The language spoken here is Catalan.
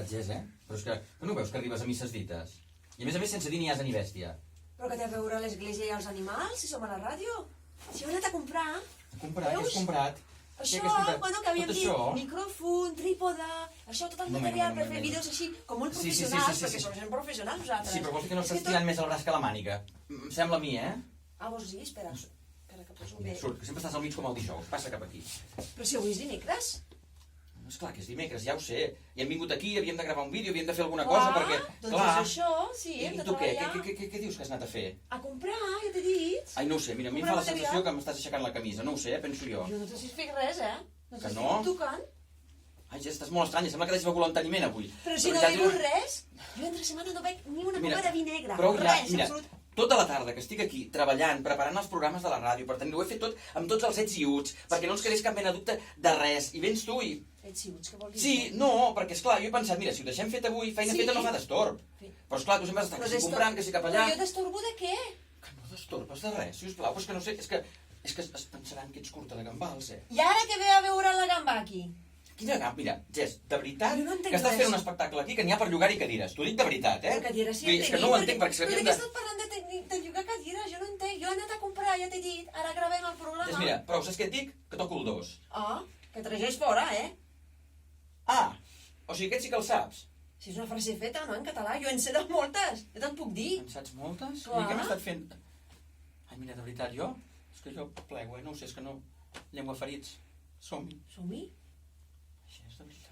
Gés, Però és que no veus que arribes a misses dites? I a més sense dir ni asa ni bèstia. Però que té a veure l'església i els animals, si som a la ràdio? Si heu anat a comprar... A comprar? Què has comprat? Això, bueno, que havíem dit, micròfon, trípode, això, tot el material per fer vídeos així, com molt professionals, perquè som professionals nosaltres. Sí, però vols dir que no estàs tirant més el braç que la màniga? Em sembla a mi, Ah, vols dir? Espera que poso bé. Surt, que sempre estàs al mig com el dijous. Passa cap aquí. Però si avui és dimecres? Esclar que és dimecres, ja ho sé. I hem vingut aquí, havíem de gravar un vídeo, havíem de fer alguna cosa, perquè... Doncs és això, sí, hem de treballar. I tu què dius que has anat a fer? A comprar, ja t'he dit. Ai, no ho sé, mira, a mi em fa la sensació que m'estàs aixecant la camisa, no ho sé, penso jo. Jo no t'has fet res, No Que t'estic tocant. Ai, ja estàs molt estranya, sembla que t'hagis begut l'enteniment avui. Però si no he begut res, jo entre setmana no bec ni una copa de vi negre. Però ja, res, mira, absolut. tota la tarda que estic aquí treballant, preparant els programes de la ràdio, per tant, ho he fet tot amb tots els ets i uts, perquè no ens quedés cap mena de dubte de res, i vens tu i... Ets i uts, què vol dir? Sí, no, perquè esclar, jo he pensat, mira, si ho deixem fet avui, feina feta no fa d'estorb. Però esclar, tu sempre has d'estar que si comprant, que si cap allà... Però jo d'estorbo de què? Que no d'estorbes de res, sisplau, però és que no sé, és que es pensaran que ets curta de gambals, I ara què ve a veure la gamba aquí? Quina gamba? Mira, Jess, de veritat, no que estàs fent un espectacle aquí que n'hi ha per llogar-hi cadires. T'ho dic de veritat, Però cadires sí Vull dir, és que no ho entenc, perquè Però de què estàs parlant de llogar cadires? Jo no entenc. Jo he anat a comprar, ja t'he dit. Ara gravem el programa. Jess, mira, prou, saps què et dic? Que toco el 2. Ah, que trageix fora, Ah, o sigui, aquest sí que el saps. Si és una frase feta, no, en català. Jo en sé de moltes. Ja te'n puc dir. En saps moltes? Clar. I què m'has estat fent? Ai, mira, de veritat, jo... És que jo plego, no ho sé, és que no... Llengua ferits. Som-hi. Som-hi? Així és, de veritat.